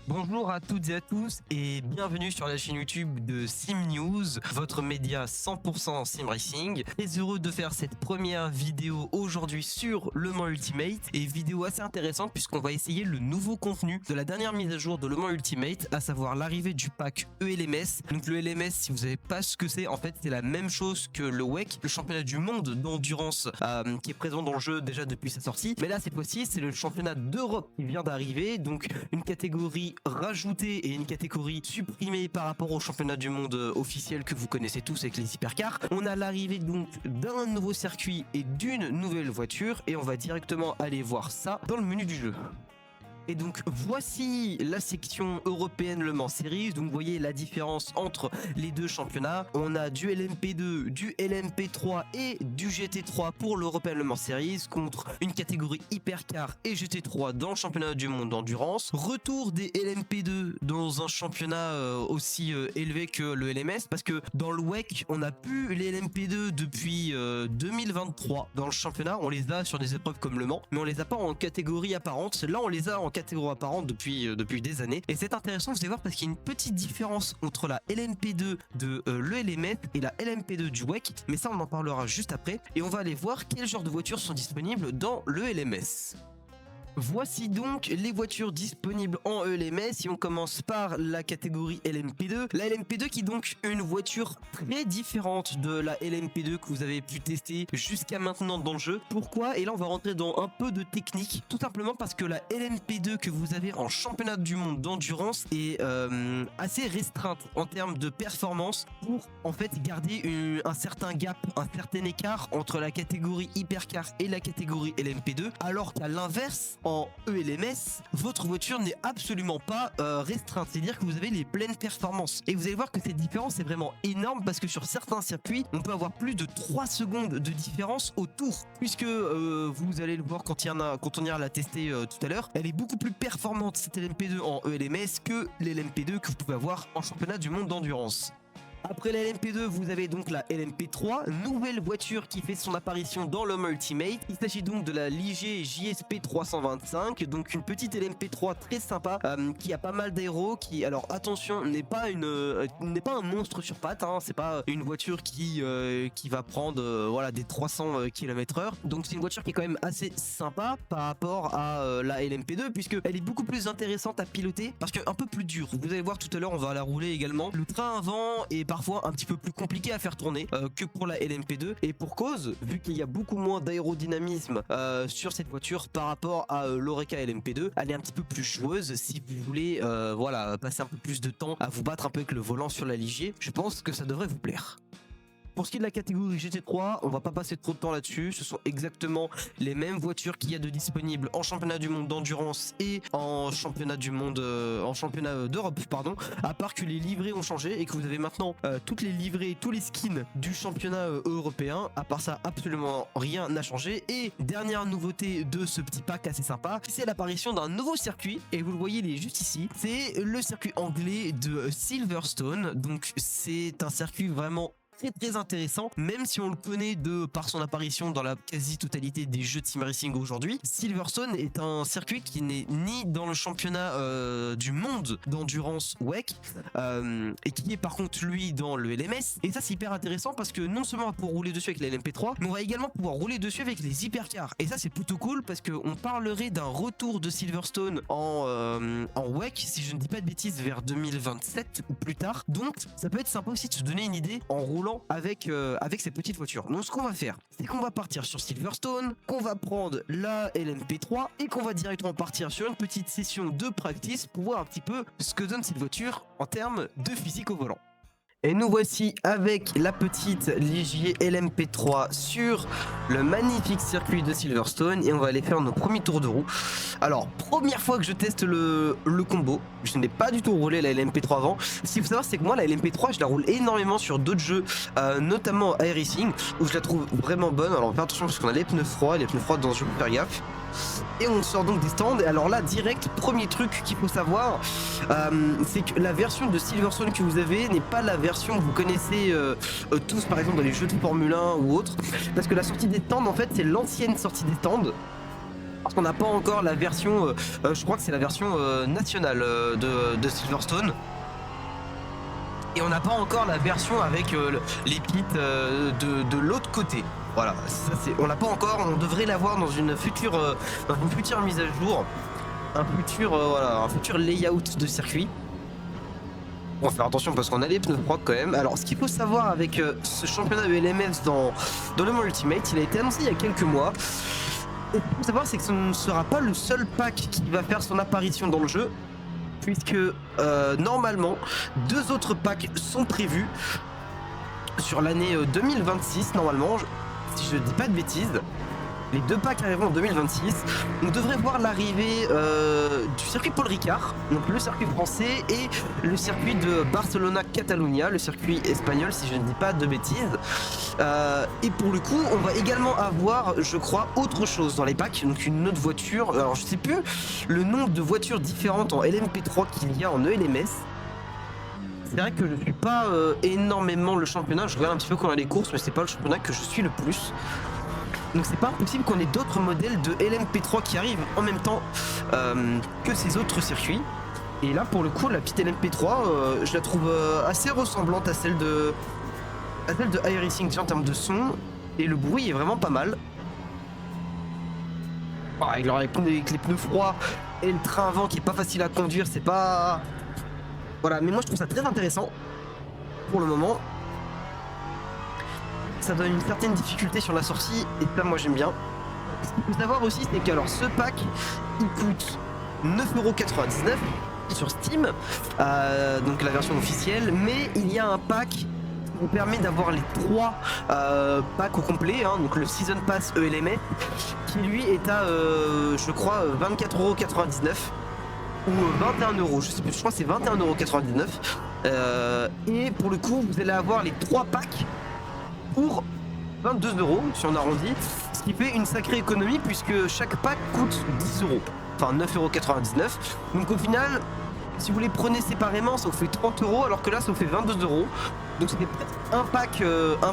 Bonjour à toutes et à tous et bienvenue sur la chaîne YouTube de Sim News, votre média 100% Sim Racing. Très heureux de faire cette première vidéo aujourd'hui sur Le Mans Ultimate et vidéo assez intéressante puisqu'on va essayer le nouveau contenu de la dernière mise à jour de Le Mans Ultimate, à savoir l'arrivée du pack ELMS. Donc le ELMS, si vous savez pas ce que c'est, en fait c'est la même chose que le WEC, le championnat du monde d'endurance qui est présent dans le jeu déjà depuis sa sortie. Mais là cette fois-ci c'est le championnat d'Europe qui vient d'arriver, donc une catégorie rajoutée et une catégorie supprimée par rapport au championnat du monde officiel que vous connaissez tous avec les hypercars. On a l'arrivée donc d'un nouveau circuit et d'une nouvelle voiture et on va directement aller voir ça dans le menu du jeu. Et donc voici la section européenne Le Mans Series. Donc vous voyez la différence entre les deux championnats. On a du LMP2, du LMP3 et du GT3 pour l'Européenne Le Mans Series contre une catégorie hypercar et GT3 dans le championnat du monde d'endurance. Retour des LMP2 dans un championnat aussi élevé que le LMS, parce que dans le WEC on n'a plus les LMP2 depuis 2023 dans le championnat. On les a sur des épreuves comme Le Mans, mais on les a pas en catégorie apparente. Là on les a en catégorie apparente depuis des années, et c'est intéressant, vous allez voir, parce qu'il y a une petite différence entre la LMP2 de l'ELMS et la LMP2 du WEC, mais ça on en parlera juste après, et on va aller voir quel genre de voitures sont disponibles dans l'ELMS. Voici donc les voitures disponibles en ELMS et on commence par la catégorie LMP2. La LMP2 qui est donc une voiture très différente de la LMP2 que vous avez pu tester jusqu'à maintenant dans le jeu. Pourquoi? Et là on va rentrer dans un peu de technique, tout simplement parce que la LMP2 que vous avez en championnat du monde d'endurance est assez restreinte en termes de performance pour en fait garder un certain gap, un certain écart entre la catégorie hypercar et la catégorie LMP2, alors qu'à l'inverse, en ELMS, votre voiture n'est absolument pas restreinte, c'est-à-dire que vous avez les pleines performances. Et vous allez voir que cette différence est vraiment énorme, parce que sur certains circuits, on peut avoir plus de 3 secondes de différence au tour, puisque vous allez le voir quand on ira la tester tout à l'heure, elle est beaucoup plus performante cette LMP2 en ELMS que l'LMP2 que vous pouvez avoir en championnat du monde d'endurance. Après la LMP2, vous avez donc la LMP3, nouvelle voiture qui fait son apparition dans Le Mans Ultimate. Il s'agit donc de la Ligier JSP 325, donc une petite LMP3 très sympa, qui a pas mal d'aéro, qui, alors attention, n'est pas un monstre sur pattes, hein, c'est pas une voiture qui va prendre voilà, des 300 km/h. Donc c'est une voiture qui est quand même assez sympa par rapport à la LMP2, puisque elle est beaucoup plus intéressante à piloter, parce qu'un peu plus dure. Vous allez voir tout à l'heure, on va la rouler également. Le train avant est parfois un petit peu plus compliqué à faire tourner que pour la LMP2, et pour cause, vu qu'il y a beaucoup moins d'aérodynamisme sur cette voiture par rapport à l'Oreca LMP2, elle est un petit peu plus joueuse si vous voulez voilà, passer un peu plus de temps à vous battre un peu avec le volant sur la Ligier. Je pense que ça devrait vous plaire. Pour ce qui est de la catégorie GT3, on va pas passer trop de temps là-dessus. Ce sont exactement les mêmes voitures qu'il y a de disponibles en championnat du monde d'endurance et en championnat du monde, en championnat d'Europe, pardon. À part que les livrets ont changé et que vous avez maintenant toutes les livrées, tous les skins du championnat européen. À part ça, absolument rien n'a changé. Et dernière nouveauté de ce petit pack assez sympa, c'est l'apparition d'un nouveau circuit. Et vous le voyez, il est juste ici. C'est le circuit anglais de Silverstone. Donc c'est un circuit vraiment très intéressant, même si on le connaît par son apparition dans la quasi-totalité des jeux de sim racing aujourd'hui. Silverstone est un circuit qui n'est ni dans le championnat du monde d'endurance WEC et qui est par contre lui dans le LMS. Et ça c'est hyper intéressant, parce que non seulement on va pouvoir rouler dessus avec la LMP3, mais on va également pouvoir rouler dessus avec les hypercars. Et ça c'est plutôt cool, parce qu'on parlerait d'un retour de Silverstone en WEC, si je ne dis pas de bêtises, vers 2027 ou plus tard. Donc ça peut être sympa aussi de se donner une idée en roulant avec ces petites voitures. Donc ce qu'on va faire, c'est qu'on va partir sur Silverstone, qu'on va prendre la LMP3 et qu'on va directement partir sur une petite session de practice pour voir un petit peu ce que donne cette voiture en termes de physique au volant. Et nous voici avec la petite Ligier LMP3 sur le magnifique circuit de Silverstone, et on va aller faire nos premiers tours de roue. Alors, première fois que je teste le combo, je n'ai pas du tout roulé la LMP3 avant. Ce qu'il faut savoir, c'est que moi la LMP3 je la roule énormément sur d'autres jeux, notamment iRacing, où je la trouve vraiment bonne. Alors fais attention parce qu'on a les pneus froids dans ce jeu, faut faire gaffe. Et on sort donc des stands, et alors là direct, premier truc qu'il faut savoir, c'est que la version de Silverstone que vous avez n'est pas la version que vous connaissez tous par exemple dans les jeux de Formule 1 ou autres, parce que la sortie des stands en fait c'est l'ancienne sortie des stands. Parce qu'on n'a pas encore la version, je crois que c'est la version nationale de Silverstone. Et on n'a pas encore la version avec les pits de l'autre côté. Voilà, ça, on l'a pas encore, on devrait l'avoir dans une future mise à jour. Un futur layout de circuit. On va faire attention parce qu'on a les pneus froids quand même. Alors ce qu'il faut savoir avec ce championnat ELMS dans le monde Ultimate, il a été annoncé il y a quelques mois. Et ce qu'il faut savoir c'est que ce ne sera pas le seul pack qui va faire son apparition dans le jeu. Puisque normalement 2 autres packs sont prévus sur l'année 2026 normalement, si je dis pas de bêtises. Les 2 packs arriveront en 2026. On devrait voir l'arrivée du circuit Paul Ricard, donc le circuit français, et le circuit de Barcelona-Catalunya, le circuit espagnol si je ne dis pas de bêtises. Et pour le coup, on va également avoir, je crois, autre chose dans les packs, donc une autre voiture. Alors je sais plus le nombre de voitures différentes en LMP3 qu'il y a en ELMS. C'est vrai que je suis pas énormément le championnat, je regarde un petit peu quand on a les courses, mais c'est pas le championnat que je suis le plus. Donc c'est pas impossible qu'on ait d'autres modèles de LMP3 qui arrivent en même temps que ces autres circuits. Et là pour le coup la petite LMP3 je la trouve assez ressemblante à celle de iRacing déjà en termes de son. Et le bruit est vraiment pas mal. Avec les pneus froids et le train avant qui est pas facile à conduire, c'est pas... Voilà, mais moi je trouve ça très intéressant pour le moment. Ça donne une certaine difficulté sur la sortie et ça moi j'aime bien. Ce qu'il faut savoir aussi c'est que alors ce pack il coûte 9,99€ sur Steam, donc la version officielle, mais il y a un pack qui vous permet d'avoir les 3 packs au complet, hein, donc le Season Pass ELMS qui lui est à je crois 24,99€ ou 21€, je sais plus, je crois que c'est 21,99€. Et pour le coup vous allez avoir les 3 packs pour 22€ si on arrondit, ce qui fait une sacrée économie puisque chaque pack coûte 10€, enfin 9,99€. Donc au final, si vous les prenez séparément, ça vous fait 30€, alors que là ça vous fait 22€. Donc c'était peut-être un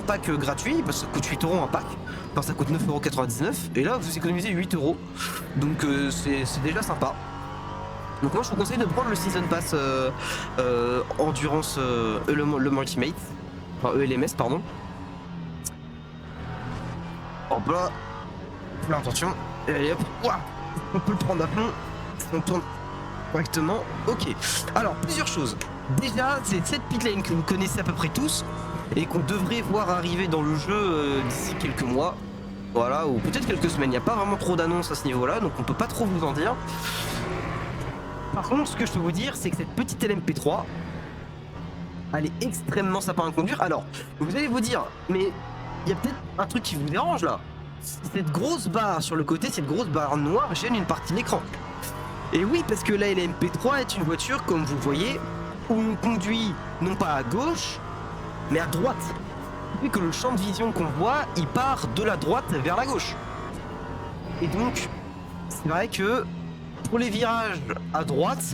pack gratuit, parce que ça coûte 8€ un pack, enfin ça coûte 9,99€, et là vous économisez 8€. Donc c'est déjà sympa. Donc moi je vous conseille de prendre le Season Pass Endurance, le Ultimate, enfin ELMS pardon. Hop là, faire attention, et hop, ouah, on peut le prendre à fond, on tourne correctement, ok. Alors, plusieurs choses. Déjà, c'est cette pit lane que vous connaissez à peu près tous, et qu'on devrait voir arriver dans le jeu d'ici quelques mois, voilà, ou peut-être quelques semaines. Il n'y a pas vraiment trop d'annonces à ce niveau-là, donc on peut pas trop vous en dire. Par contre, ce que je peux vous dire, c'est que cette petite LMP3, elle est extrêmement sympa à conduire. Alors, vous allez vous dire, mais... il y a peut-être un truc qui vous dérange là. Cette grosse barre sur le côté, cette grosse barre noire gêne une partie de l'écran. Et oui, parce que la LMP3 est une voiture, comme vous voyez, où on conduit non pas à gauche, mais à droite. Et que le champ de vision qu'on voit, il part de la droite vers la gauche. Et donc, c'est vrai que pour les virages à droite,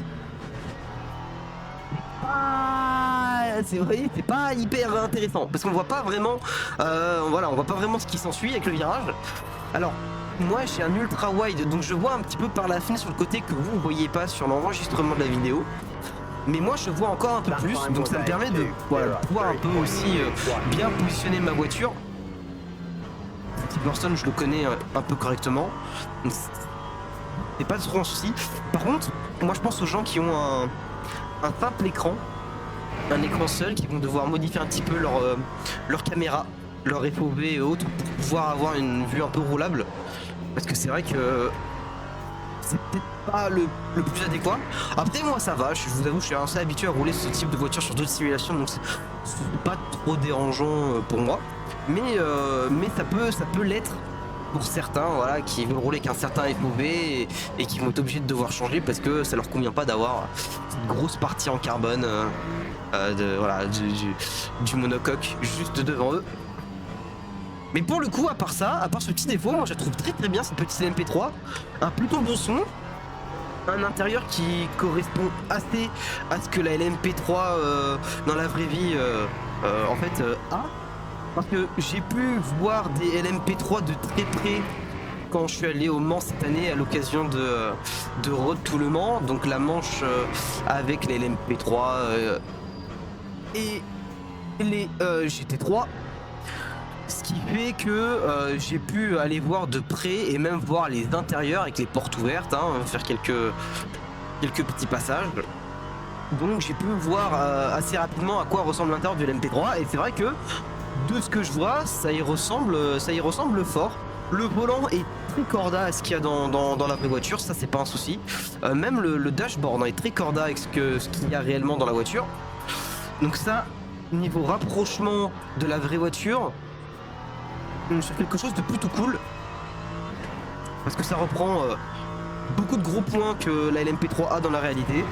c'est vrai, c'est pas hyper intéressant parce qu'on voit pas vraiment voilà, on voit pas vraiment ce qui s'ensuit avec le virage. Alors moi j'ai un ultra wide, donc je vois un petit peu par la fenêtre sur le côté que vous voyez pas sur l'enregistrement de la vidéo, mais moi je vois encore un peu plus, donc ça me permet de pouvoir un peu aussi bien positionner ma voiture. Silverstone je le connais un peu correctement, c'est pas trop un souci. Par contre moi je pense aux gens qui ont un simple écran, un écran seul, qui vont devoir modifier un petit peu leur caméra, leur FOV et autres pour pouvoir avoir une vue un peu roulable, parce que c'est vrai que c'est peut-être pas le plus adéquat. Après moi ça va, je vous avoue je suis assez habitué à rouler ce type de voiture sur d'autres simulations, donc c'est pas trop dérangeant pour moi, mais ça peut l'être pour certains, voilà, qui veulent rouler qu'un certain FOV et qui vont être obligés de devoir changer parce que ça leur convient pas d'avoir cette grosse partie en carbone du monocoque juste devant eux. Mais pour le coup, à part ça, à part ce petit défaut, moi je trouve très très bien cette petite LMP3, un plutôt bon son, un intérieur qui correspond assez à ce que la LMP3 dans la vraie vie en fait a. Parce que j'ai pu voir des LMP3 de très près quand je suis allé au Mans cette année à l'occasion de Road to Le Mans, donc la manche avec les LMP3 et les GT3. Ce qui fait que j'ai pu aller voir de près et même voir les intérieurs avec les portes ouvertes, hein, faire quelques petits passages. Donc j'ai pu voir assez rapidement à quoi ressemble l'intérieur du LMP3 et c'est vrai que de ce que je vois, ça y ressemble fort. Le volant est très corda à ce qu'il y a dans la vraie voiture, ça c'est pas un souci. Même le dashboard est très corda avec ce qu'il y a réellement dans la voiture. Donc ça, niveau rapprochement de la vraie voiture, c'est quelque chose de plutôt cool. Parce que ça reprend beaucoup de gros points que la LMP3 a dans la réalité.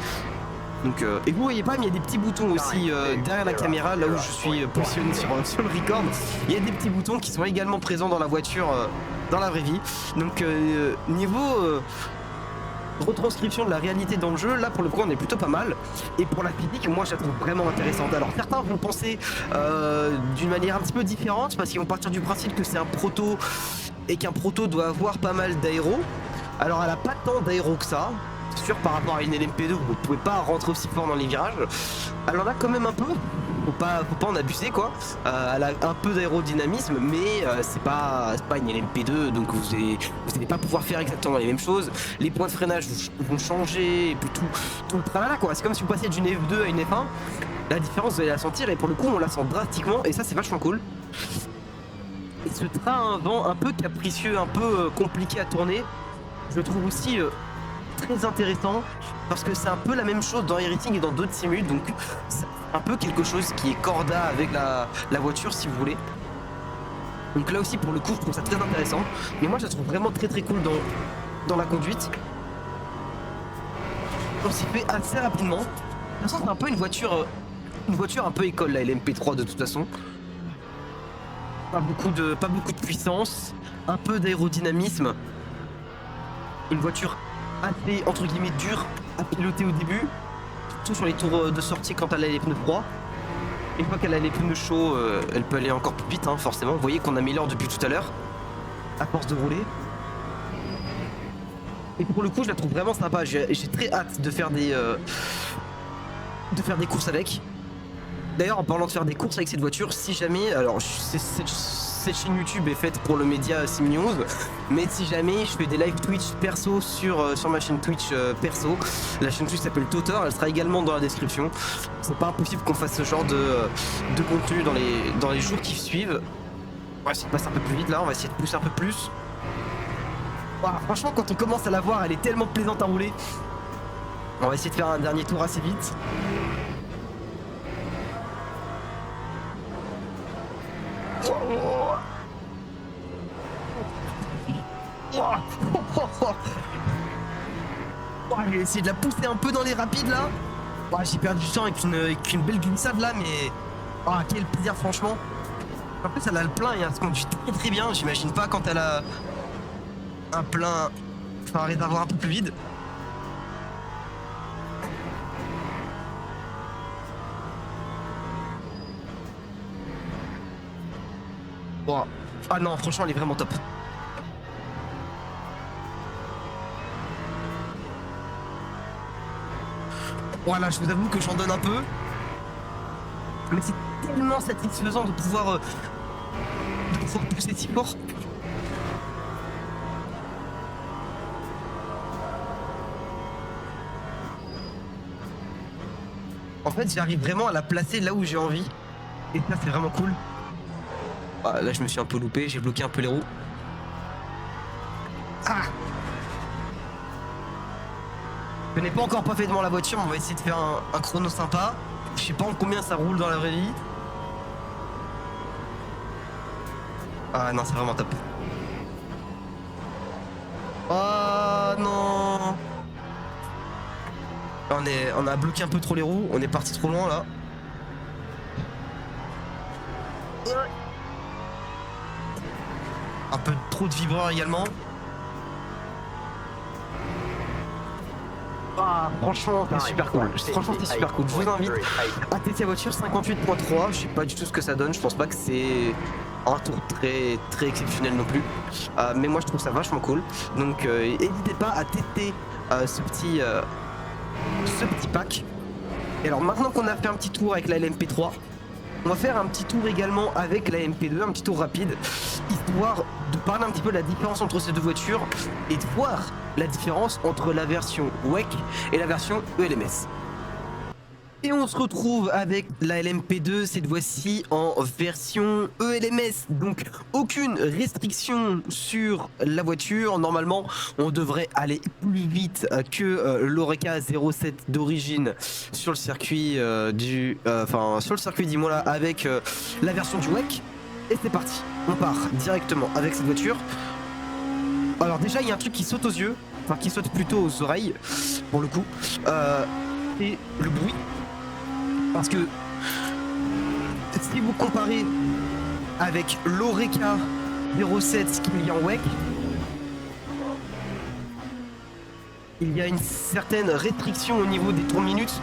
Donc, et vous voyez pas, mais il y a des petits boutons aussi derrière la caméra, là où je suis positionné sur le record. Il y a des petits boutons qui sont également présents dans la voiture, dans la vraie vie. Donc niveau retranscription de la réalité dans le jeu, là pour le coup on est plutôt pas mal. Et pour la physique, moi je la trouve vraiment intéressante. Alors certains vont penser d'une manière un petit peu différente, parce qu'ils vont partir du principe que c'est un proto et qu'un proto doit avoir pas mal d'aéro. Alors elle a pas tant d'aéro que ça. C'est sûr, par rapport à une LMP2 vous pouvez pas rentrer aussi fort dans les virages. Elle en a quand même un peu, faut pas en abuser quoi. Elle a un peu d'aérodynamisme, mais c'est pas une LMP2, donc vous allez pas pouvoir faire exactement les mêmes choses. Les points de freinage vont changer, et puis tout le tralala quoi. C'est comme si vous passiez d'une F2 à une F1. La différence vous allez la sentir, et pour le coup on la sent drastiquement, et ça c'est vachement cool. Et ce train à un vent un peu capricieux, un peu compliqué à tourner, je le trouve aussi très intéressant, parce que c'est un peu la même chose dans iRacing et dans d'autres simus, donc c'est un peu quelque chose qui est corda avec la voiture si vous voulez. Donc là aussi pour le coup je trouve ça très intéressant, mais moi je la trouve vraiment très cool dans la conduite. On s'y fait assez rapidement. De toute façon c'est un peu une voiture un peu école la LMP3 de toute façon. Pas beaucoup de puissance, un peu d'aérodynamisme, une voiture assez entre guillemets dur à piloter au début, surtout sur les tours de sortie quand elle a les pneus froids. Une fois qu'elle a les pneus chauds, elle peut aller encore plus vite, hein, forcément. Vous voyez qu'on améliore depuis tout à l'heure à force de rouler. Et pour le coup je la trouve vraiment sympa. J'ai très hâte de faire des courses avec. D'ailleurs en parlant de faire des courses avec cette voiture, si jamais, alors cette chaîne YouTube est faite pour le média SimNews, mais si jamais je fais des live Twitch perso sur ma chaîne Twitch perso, la chaîne Twitch s'appelle Toter, elle sera également dans la description. C'est pas impossible qu'on fasse ce genre de contenu dans les jours qui suivent. On va essayer de passer un peu plus vite là, on va essayer de pousser un peu plus. Wow, franchement quand on commence à la voir, elle est tellement plaisante à rouler. On va essayer de faire un dernier tour assez vite. Je vais essayer de la pousser un peu dans les rapides là. J'ai perdu du temps avec une belle glissade là, mais quel plaisir franchement. En plus elle a le plein et elle se conduit très bien. J'imagine pas quand elle a un plein, enfin un réservoir un peu plus vide. Ah non, franchement elle est vraiment top. Voilà, je vous avoue que j'en donne un peu. Mais c'est tellement satisfaisant de pouvoir pousser si fort. En fait, j'arrive vraiment à la placer là où j'ai envie. Et ça, c'est vraiment cool. Là, je me suis un peu loupé, j'ai bloqué un peu les roues. Je n'ai pas encore parfaitement la voiture, mais on va essayer de faire un chrono sympa. Je sais pas en combien ça roule dans la vraie vie. Ah non, c'est vraiment top. Oh non. On a bloqué un peu trop les roues, on est parti trop loin là. Un peu trop de vibreur également. Franchement c'est super cool. Franchement c'est super cool. Je vous invite à tester la voiture 58.3. Je sais pas du tout ce que ça donne. Je pense pas que c'est un tour très exceptionnel non plus. Mais moi je trouve ça vachement cool. Donc n'hésitez pas à tester ce petit pack. Et alors maintenant qu'on a fait un petit tour avec la LMP3, on va faire un petit tour également avec la MP2, un petit tour rapide, histoire de parler un petit peu de la différence entre ces deux voitures et de voir la différence entre la version WEC et la version ELMS. Et on se retrouve avec la LMP2, cette fois-ci en version ELMS, donc aucune restriction sur la voiture. Normalement, on devrait aller plus vite que l'Oreca 07 d'origine sur le circuit dis-moi là, avec la version du WEC. Et c'est parti, on part directement avec cette voiture. Alors déjà, il y a un truc qui saute aux yeux, enfin qui saute plutôt aux oreilles, pour le coup, c'est le bruit. Parce que si vous comparez avec l'Oreca 07 qu'il y a en WEC, il y a une certaine restriction au niveau des tours minutes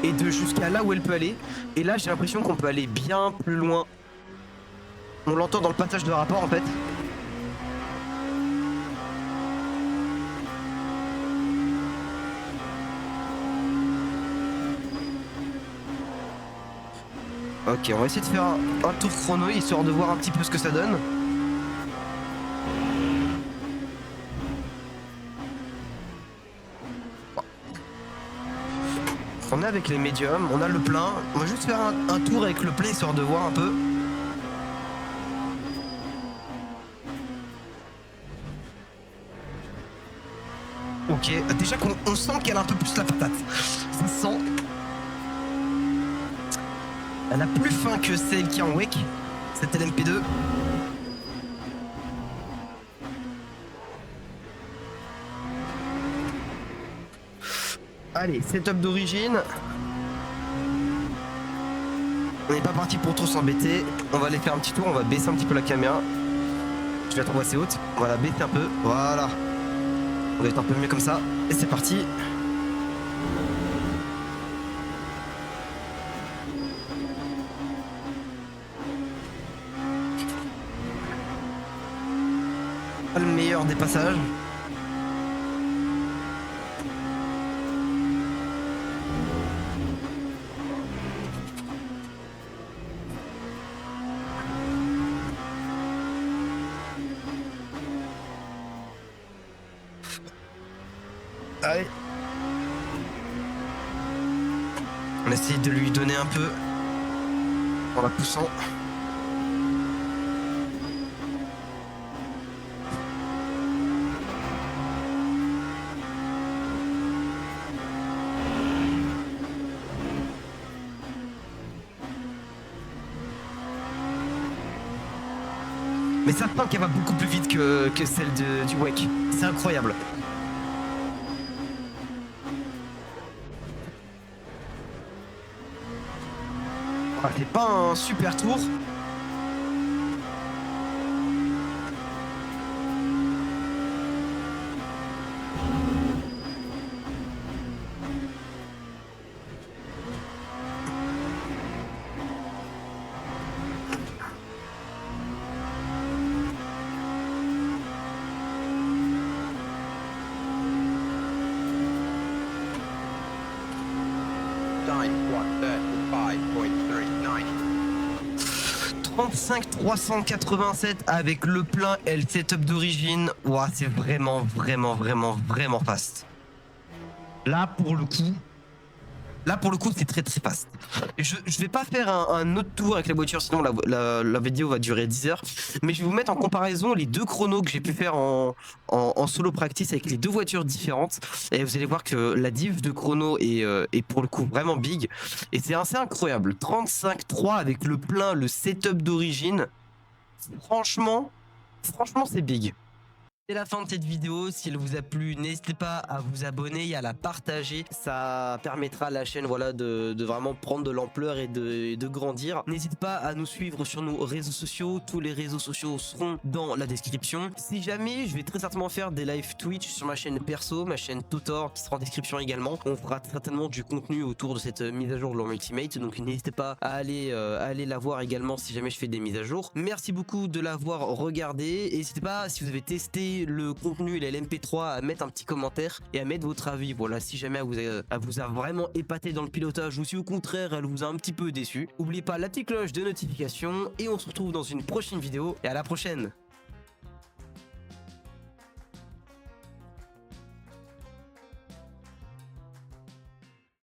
et de jusqu'à là où elle peut aller. Et là, j'ai l'impression qu'on peut aller bien plus loin. On l'entend dans le passage de rapport en fait. Ok, on va essayer de faire un tour chrono histoire de voir un petit peu ce que ça donne. On est avec les médiums, on a le plein. On va juste faire un tour avec le plein histoire de voir un peu. Ok, déjà qu'on sent qu'elle a un peu plus la patate. Ça sent. Elle a plus fin que celle qui est en WEC, cette LMP2. Allez, setup d'origine. On n'est pas parti pour trop s'embêter. On va aller faire un petit tour, on va baisser un petit peu la caméra. Je vais la trouver assez haute. On va la baisser un peu. Voilà. On va être un peu mieux comme ça. Et c'est parti. Pas le meilleur des passages. Allez. On essaye de lui donner un peu en la poussant. Mais ça sent qu'elle va beaucoup plus vite que celle du WEC. C'est incroyable. Ah, c'est pas un super tour. .35 387 avec le plein et le setup d'origine. Ouah, c'est vraiment fast. Là pour le coup, c'est très fast. Et je vais pas faire un autre tour avec la voiture, sinon la vidéo va durer 10 heures. Mais je vais vous mettre en comparaison les deux chronos que j'ai pu faire en solo practice avec les deux voitures différentes. Et vous allez voir que la diff de chrono est pour le coup vraiment big. Et c'est assez incroyable. 35.3 avec le plein, le setup d'origine. Franchement, c'est big. C'est la fin de cette vidéo. Si elle vous a plu, n'hésitez pas à vous abonner et à la partager. Ça permettra à la chaîne de vraiment prendre de l'ampleur et de grandir. N'hésitez pas à nous suivre sur nos réseaux sociaux. Tous les réseaux sociaux seront dans la description. Si jamais, je vais très certainement faire des live Twitch sur ma chaîne perso, ma chaîne Totor, qui sera en description également. On fera certainement du contenu autour de cette mise à jour de l'Home Ultimate. Donc n'hésitez pas à aller la voir également si jamais je fais des mises à jour. Merci beaucoup de l'avoir regardé. N'hésitez pas, si vous avez testé le contenu et la LMP3, à mettre un petit commentaire et à mettre votre avis. Voilà, si jamais elle vous a vraiment épaté dans le pilotage ou si au contraire elle vous a un petit peu déçu. N'oubliez pas la petite cloche de notification et on se retrouve dans une prochaine vidéo et à la prochaine.